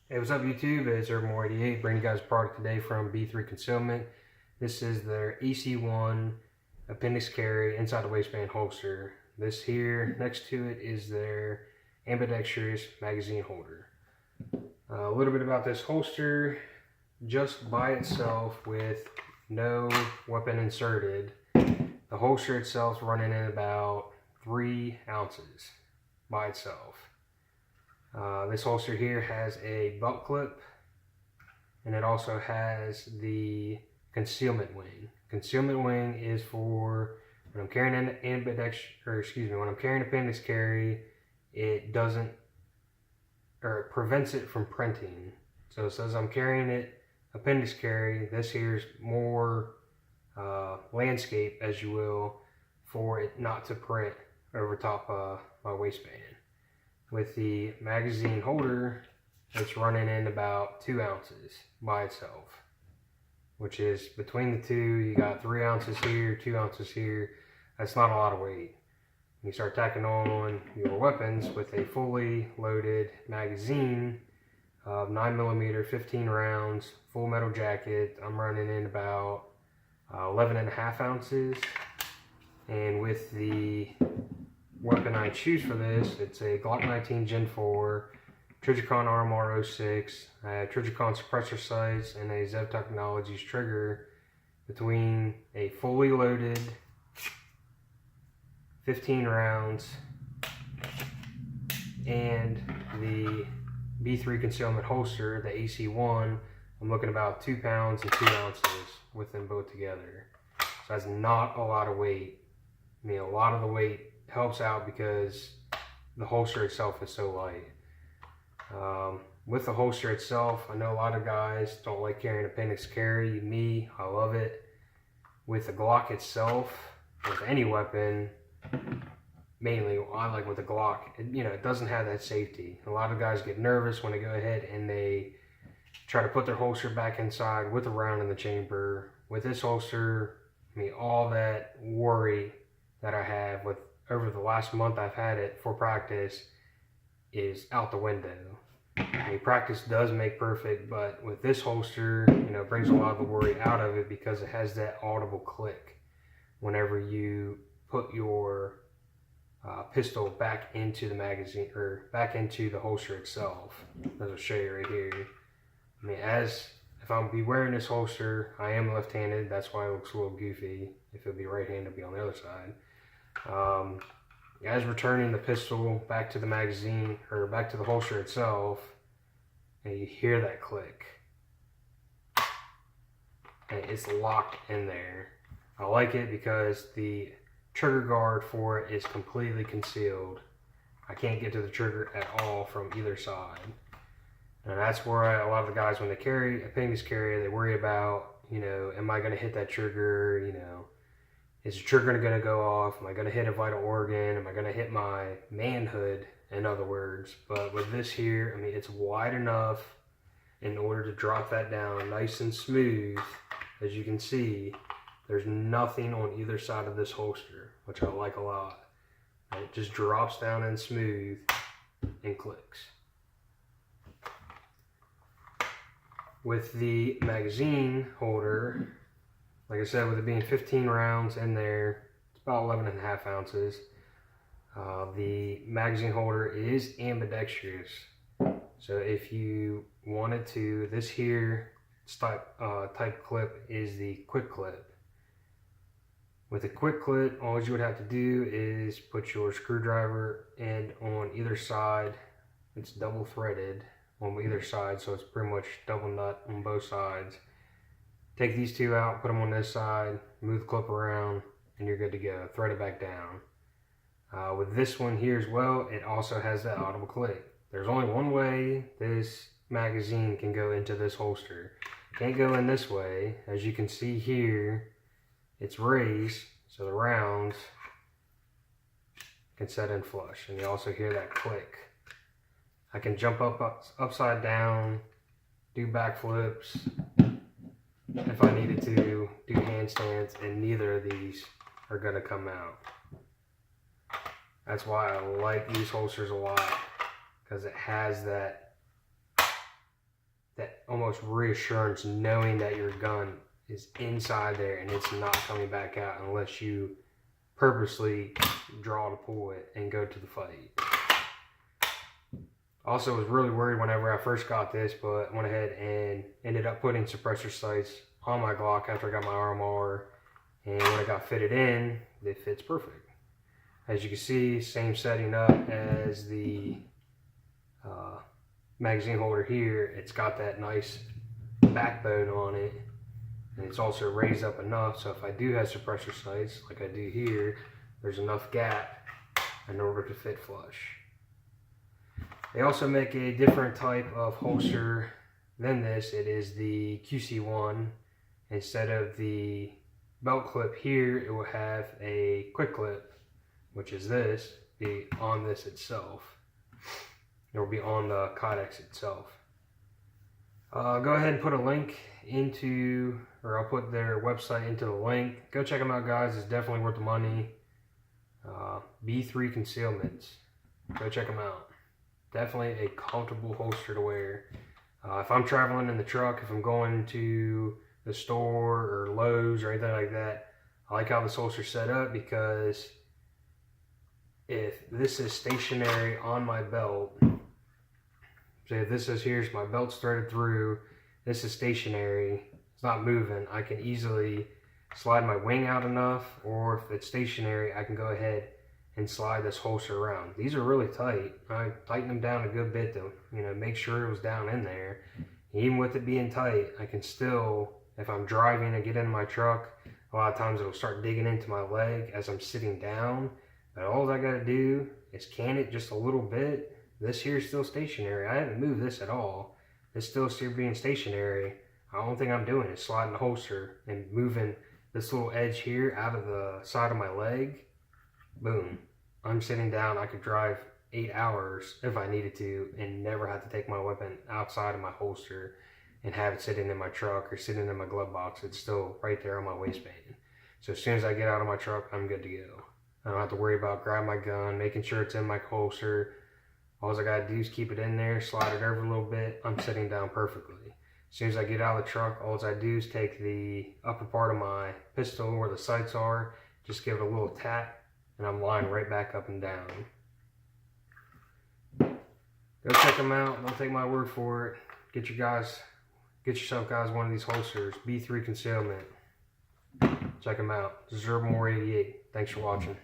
Hey, what's up YouTube? It's urbanwar88 bringing you guys a product today from B3 Concealment. This is their AC1 appendix carry inside the waistband holster. This here next to it is their ambidextrous magazine holder. A little bit about this holster. Just by itself with no weapon inserted, the holster itself is running in about 3 ounces by itself. This holster here has a belt clip, and it also has the concealment wing. Concealment wing is for when I'm carrying an when I'm carrying appendix carry, it doesn't, or it prevents it from printing. So it says I'm carrying it appendix carry. This here is more landscape, as you will, for it not to print over top of my waistband. With the magazine holder, it's running in about 2 ounces by itself, which is between the two. You got 3 ounces here, 2 ounces here. That's not a lot of weight. You start tacking on your weapons with a fully loaded magazine of 9mm, 15 rounds, full metal jacket. I'm running in about 11.5 ounces. And with the weapon I choose for this, it's a Glock 19 Gen 4, Trijicon RMR06, Trijicon suppressor sights, and a Zev Technologies trigger between a fully loaded 15 rounds and the B3 Concealment holster, the AC1. I'm looking about 2 pounds and 2 ounces with them both together. So that's not a lot of weight. I mean, a lot of the weight helps out because the holster itself is so light. With the holster itself, I know a lot of guys don't like carrying appendix carry. Me, I love it. With the Glock itself, with any weapon, mainly I like with the Glock, it doesn't have that safety. A lot of guys get nervous when they go ahead and they try to put their holster back inside with a round in the chamber. With this holster, I mean, all that worry that I have with over the last month I've had it for practice is out the window. I mean, practice does make perfect, but with this holster, it brings a lot of the worry out of it because it has that audible click whenever you put your pistol back into the magazine, or back into the holster itself. As I'll show you right here. I mean, if I'm be wearing this holster, I am left-handed. That's why it looks a little goofy. If it would be right-handed, it'd be on the other side. As returning the pistol back to the magazine, or back to the holster itself, and you hear that click, and it's locked in there. I like it because the trigger guard for it is completely concealed. I can't get to the trigger at all from either side. And that's where a lot of the guys, when they carry appendix carry, they worry about, am I going to hit that trigger? Is the trigger going to go off? Am I going to hit a vital organ? Am I going to hit my manhood, in other words? But with this here, I mean, it's wide enough in order to drop that down nice and smooth. As you can see, there's nothing on either side of this holster, which I like a lot. And it just drops down and smooth and clicks. With the magazine holder, like I said, with it being 15 rounds in there, it's about 11.5 ounces. The magazine holder is ambidextrous. So if you wanted to, this here type clip is the quick clip. With a quick clip, all you would have to do is put your screwdriver end on either side. It's double threaded on either side, so it's pretty much double nut on both sides. Take these two out, put them on this side, move the clip around, and you're good to go. Thread it back down. With this one here as well, it also has that audible click. There's only one way this magazine can go into this holster. It can't go in this way. As you can see here, it's raised, so the rounds can set in flush. And you also hear that click. I can jump upside down, do backflips if I needed to, do handstands, and neither of these are going to come out. That's why I like these holsters a lot, because it has that almost reassurance knowing that your gun is inside there and it's not coming back out unless you purposely draw to pull it and go to the fight. Also was really worried whenever I first got this, but went ahead and ended up putting suppressor sights on my Glock after I got my RMR, and when it got fitted in, it fits perfect. As you can see, same setting up as the magazine holder here. It's got that nice backbone on it, and it's also raised up enough so if I do have suppressor sights like I do here, there's enough gap in order to fit flush. They also make a different type of holster than this. It is the QC1. Instead of the belt clip here, it will have a quick clip, which is this, be on this itself. It will be on the Codex itself. Go ahead and put a link into, or I'll put their website into the link. Go check them out, guys. It's definitely worth the money. B3 Concealment. Go check them out. Definitely a comfortable holster to wear. If I'm traveling in the truck, if I'm going to the store or Lowe's or anything like that, I like how this holster's set up, because if this is stationary on my belt, say if this is here's my belt's threaded through, this is stationary, it's not moving, I can easily slide my wing out enough, or if it's stationary, I can go ahead and slide this holster around. These are really tight. I tightened them down a good bit to, make sure it was down in there. Even with it being tight, I can still, if I'm driving and get in my truck, a lot of times it'll start digging into my leg as I'm sitting down. But all I gotta do is can it just a little bit. This here is still stationary. I haven't moved this at all. It's still being stationary. The only thing I'm doing is sliding the holster and moving this little edge here out of the side of my leg. Boom. I'm sitting down. I could drive 8 hours if I needed to and never have to take my weapon outside of my holster and have it sitting in my truck or sitting in my glove box. It's still right there on my waistband. So as soon as I get out of my truck, I'm good to go. I don't have to worry about grabbing my gun, making sure it's in my holster. All I gotta do is keep it in there, slide it over a little bit. I'm sitting down perfectly. As soon as I get out of the truck, all I do is take the upper part of my pistol where the sights are, just give it a little tap, and I'm lying right back up and down. Go check them out. Don't take my word for it. Get yourself guys one of these holsters. B3 Concealment. Check them out. This is urbanwar88. Thanks for watching.